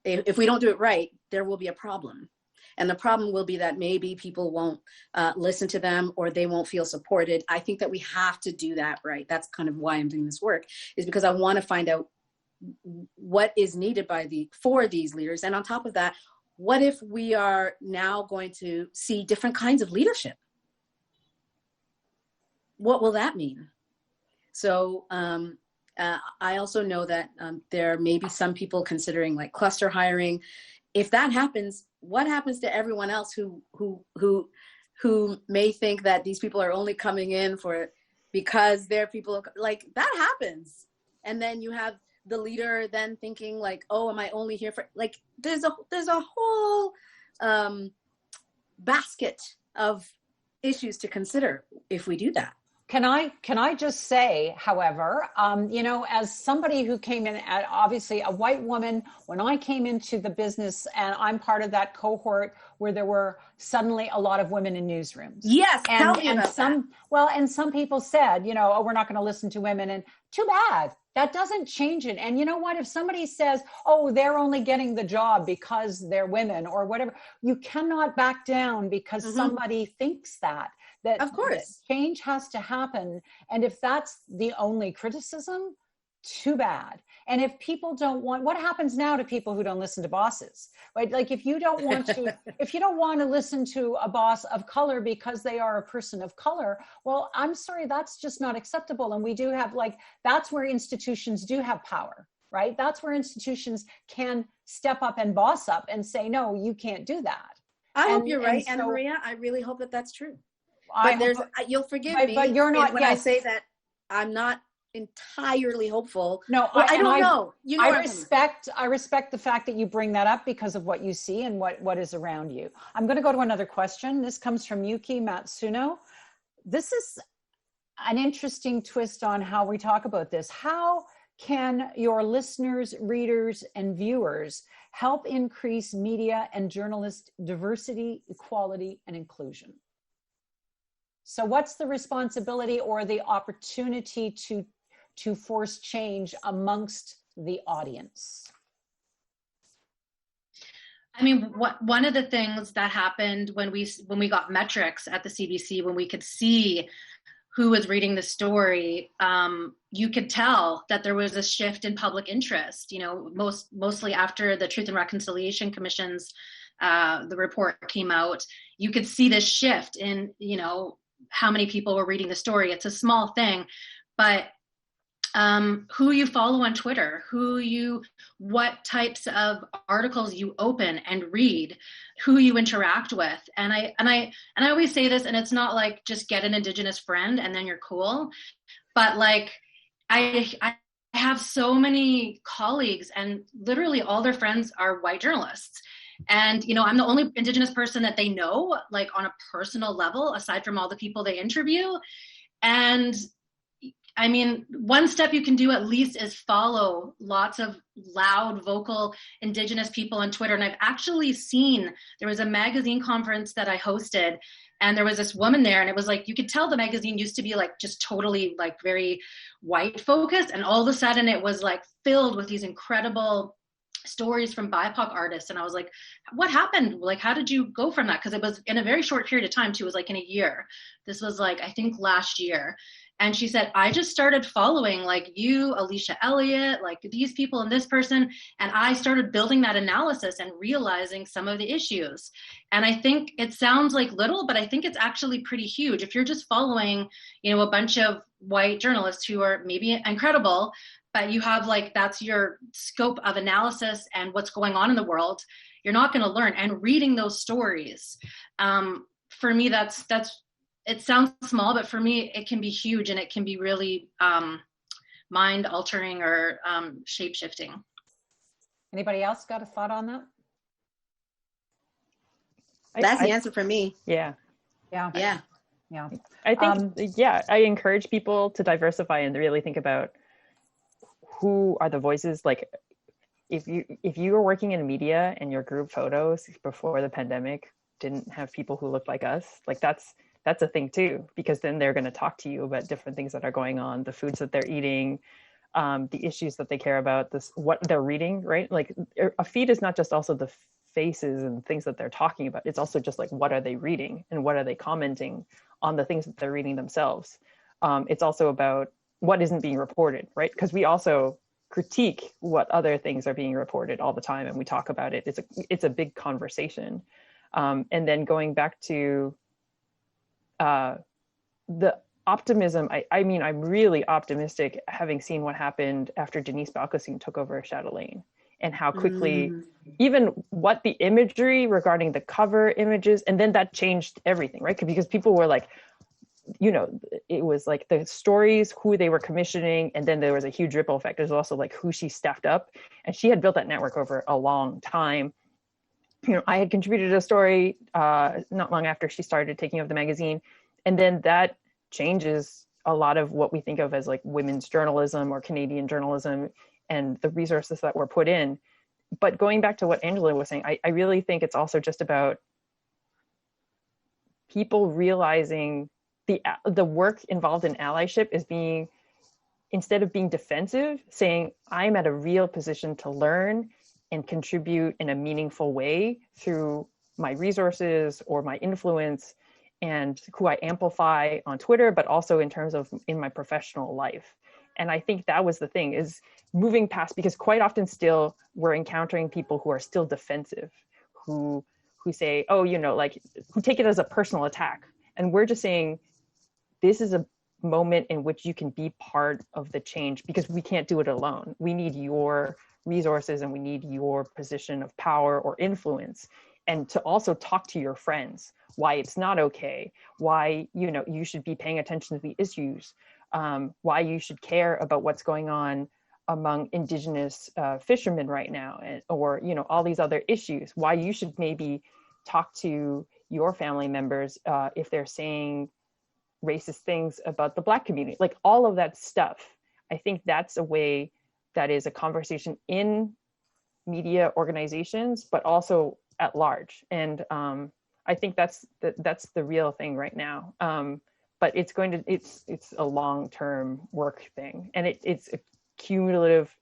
if we don't do it right, there will be a problem. And the problem will be that maybe people won't listen to them, or they won't feel supported. I think that we have to do that right. That's kind of why I'm doing this work, is because I want to find out what is needed for these leaders. And on top of that, what if we are now going to see different kinds of leadership? What will that mean? So I also know that there may be some people considering like cluster hiring. If that happens, what happens to everyone else who may think that these people are only coming in because they're people, like that happens. And then you have the leader then thinking like, oh, am I only here for, like, there's a whole basket of issues to consider if we do that. Can I just say, however, as somebody who came in, obviously a white woman, when I came into the business, and I'm part of that cohort where there were suddenly a lot of women in newsrooms. Yes, tell me about that. Well, and some people said, oh, we're not going to listen to women, and too bad. That doesn't change it. And you know what? If somebody says, oh, they're only getting the job because they're women or whatever, you cannot back down because somebody thinks that. Of course, that change has to happen. And if that's the only criticism, too bad. And if people don't want, what happens now to people who don't listen to bosses? Right? Like if you don't want to listen to a boss of color because they are a person of color, well, I'm sorry, that's just not acceptable. And we do have that's where institutions do have power, right? That's where institutions can step up and boss up and say, no, you can't do that. I hope you're right, Anna Maria. I really hope that that's true. But you'll forgive me, but you're not, when I say that I'm not entirely hopeful. No, I don't know. I respect the fact that you bring that up because of what you see and what is around you. I'm going to go to another question. This comes from Yuki Matsuno. This is an interesting twist on how we talk about this. How can your listeners, readers, and viewers help increase media and journalist diversity, equality, and inclusion? So what's the responsibility or the opportunity to force change amongst the audience? I mean, one of the things that happened when we got metrics at the CBC, when we could see who was reading the story, you could tell that there was a shift in public interest. Mostly after the Truth and Reconciliation Commission's the report came out, you could see this shift in how many people were reading the story. It's a small thing, but who you follow on Twitter, what types of articles you open and read, who you interact with. And I always say this, and it's not like just get an Indigenous friend and then you're cool, but like I have so many colleagues and literally all their friends are white journalists. And, I'm the only Indigenous person that they know, like on a personal level, aside from all the people they interview. And I mean, one step you can do at least is follow lots of loud, vocal Indigenous people on Twitter. And I've actually seen, there was a magazine conference that I hosted, and there was this woman there, and it was like, you could tell the magazine used to be like just totally like very white focused. And all of a sudden it was like filled with these incredible stories from BIPOC artists. And I was like, what happened? Like, how did you go from that? Because it was in a very short period of time too. It was like in a year. This was like, I think last year. And she said, I just started following like you, Alicia Elliott, like these people and this person. And I started building that analysis and realizing some of the issues. And I think it sounds like little, but I think it's actually pretty huge. If you're just following, a bunch of white journalists who are maybe incredible, but you have like, that's your scope of analysis and what's going on in the world, you're not going to learn. And reading those stories, for me, that's it sounds small, but for me, it can be huge, and it can be really mind altering or shape shifting. Anybody else got a thought on that? That's the answer for me. Yeah. I think, I encourage people to diversify and really think about who are the voices. Like if you were working in media and your group photos before the pandemic didn't have people who looked like us, like that's a thing too, because then they're going to talk to you about different things that are going on, the foods that they're eating, the issues that they care about, what they're reading, right? Like a feed is not just also the faces and things that they're talking about. It's also just like, what are they reading and what are they commenting on the things that they're reading themselves. It's also about what isn't being reported, right? Because we also critique what other things are being reported all the time, and we talk about it. It's a big conversation. And then going back to the optimism, I mean, I'm really optimistic having seen what happened after Denise Balkosine took over Chatelaine, and how quickly, even what the imagery regarding the cover images, and then that changed everything, right? Because people were like, you know, it was like the stories, who they were commissioning, and then there was a huge ripple effect. There's also like who she staffed up, and she had built that network over a long time. You know, I had contributed a story not long after she started taking over the magazine, and then that changes a lot of what we think of as like women's journalism or Canadian journalism and the resources that were put in. But going back to what Angela was saying, I really think it's also just about people realizing the work involved in allyship is being, instead of being defensive, saying, I'm at a real position to learn and contribute in a meaningful way through my resources or my influence and who I amplify on Twitter, but also in terms of in my professional life. And I think that was the thing, is moving past, because quite often still we're encountering people who are still defensive, who say, oh, you know, like, who take it as a personal attack. And we're just saying, this is a moment in which you can be part of the change, because we can't do it alone. We need your resources and we need your position of power or influence. And to also talk to your friends why it's not okay, why, you know, you should be paying attention to the issues, why you should care about what's going on among Indigenous fishermen right now, or, you know, all these other issues, why you should maybe talk to your family members if they're saying racist things about the Black community, like all of that stuff. I think that's a way that is a conversation in media organizations, but also at large. And I think that's the real thing right now. But it's a long-term work thing, and it's a cumulative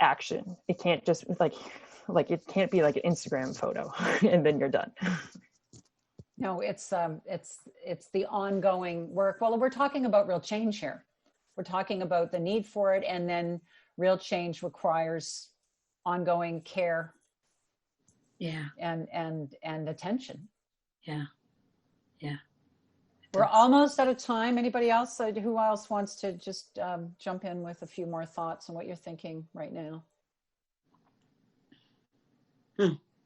action. It can't just like it can't be like an Instagram photo and then you're done. No, it's the ongoing work. Well, we're talking about real change here. We're talking about the need for it, and then real change requires ongoing care. Yeah. And attention. Yeah. Yeah. We're almost out of time. Anybody else? Who else wants to just jump in with a few more thoughts on what you're thinking right now?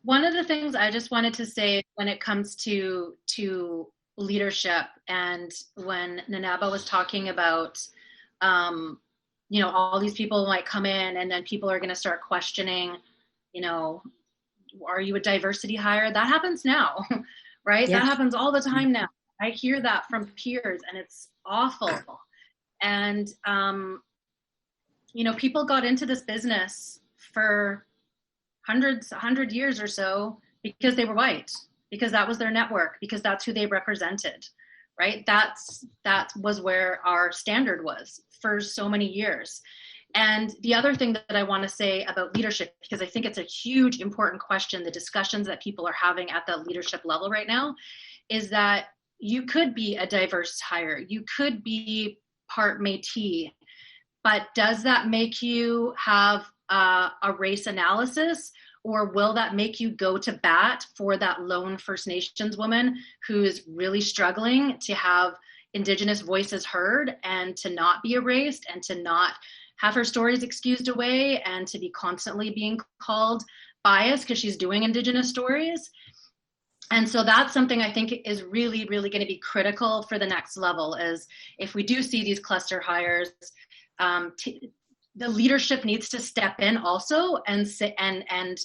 One of the things I just wanted to say when it comes to leadership, and when Nanaba was talking about, you know, all these people might come in and then people are going to start questioning, you know, are you a diversity hire? That happens now, right? Yeah. That happens all the time now. I hear that from peers, and it's awful. And, you know, people got into this business for 100 years or so because they were white, because that was their network, because that's who they represented, right? That was where our standard was for so many years. And the other thing that I want to say about leadership, because I think it's a huge, important question, the discussions that people are having at the leadership level right now, is that you could be a diverse hire, you could be part Métis, but does that make you have a race analysis, or will that make you go to bat for that lone First Nations woman who's really struggling to have Indigenous voices heard and to not be erased and to not have her stories excused away and to be constantly being called biased because she's doing Indigenous stories? And so that's something I think is really, really going to be critical for the next level, is if we do see these cluster hires, the leadership needs to step in also and sit and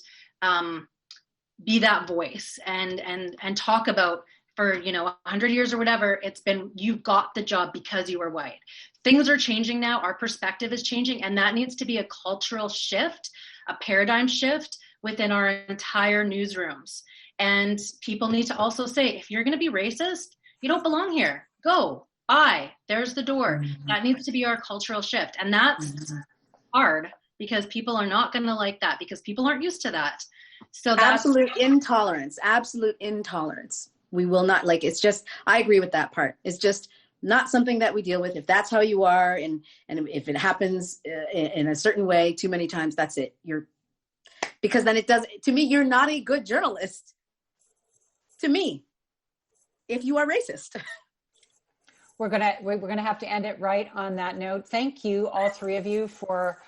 be that voice and talk about, for, you know, 100 years or whatever, it's been, you got the job because you were white. Things are changing now. Our perspective is changing, and that needs to be a cultural shift, a paradigm shift within our entire newsrooms. And people need to also say, if you're going to be racist, you don't belong here. Go, bye, there's the door. Mm-hmm. That needs to be our cultural shift. And that's hard, because people are not going to like that, because people aren't used to that. So that's absolute intolerance, absolute intolerance. We will not, like, it's just, I agree with that part. It's just not something that we deal with. If that's how you are, and if it happens in a certain way too many times, that's it. Because then it does, to me, you're not a good journalist. To me, if you are racist. We're gonna have to end it right on that note. Thank you, all three of you, for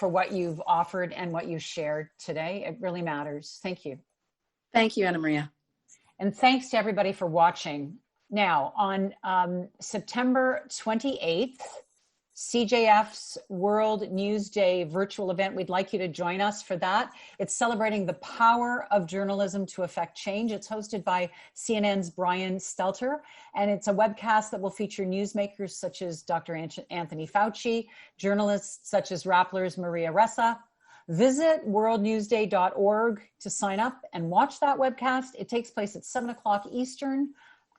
what you've offered and what you shared today. It really matters. Thank you. Thank you, Anna Maria. And thanks to everybody for watching. Now, on September 28th, CJF's World News Day virtual event, we'd like you to join us for that. It's celebrating the power of journalism to affect change. It's hosted by CNN's Brian Stelter, and it's a webcast that will feature newsmakers such as Dr. Anthony Fauci, journalists such as Rappler's Maria Ressa. Visit worldnewsday.org to sign up and watch that webcast. It takes place at 7 o'clock Eastern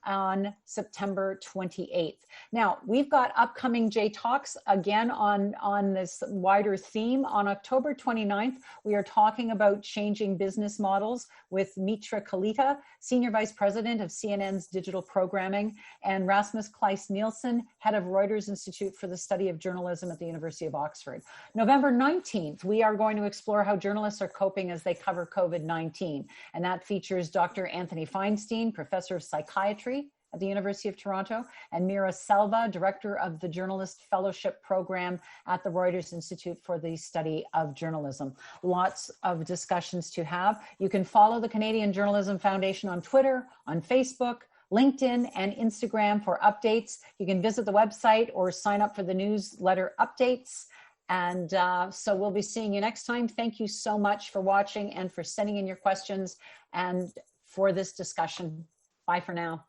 on September 28th. Now, we've got upcoming J Talks again on this wider theme. On October 29th, we are talking about changing business models with Mitra Kalita, Senior Vice President of CNN's Digital Programming, and Rasmus Kleis-Nielsen, Head of Reuters Institute for the Study of Journalism at the University of Oxford. November 19th, we are going to explore how journalists are coping as they cover COVID-19. And that features Dr. Anthony Feinstein, Professor of Psychiatry at the University of Toronto, and Mira Selva, Director of the Journalist Fellowship Program at the Reuters Institute for the Study of Journalism. Lots of discussions to have. You can follow the Canadian Journalism Foundation on Twitter, on Facebook, LinkedIn, and Instagram for updates. You can visit the website or sign up for the newsletter updates. And so we'll be seeing you next time. Thank you so much for watching and for sending in your questions and for this discussion. Bye for now.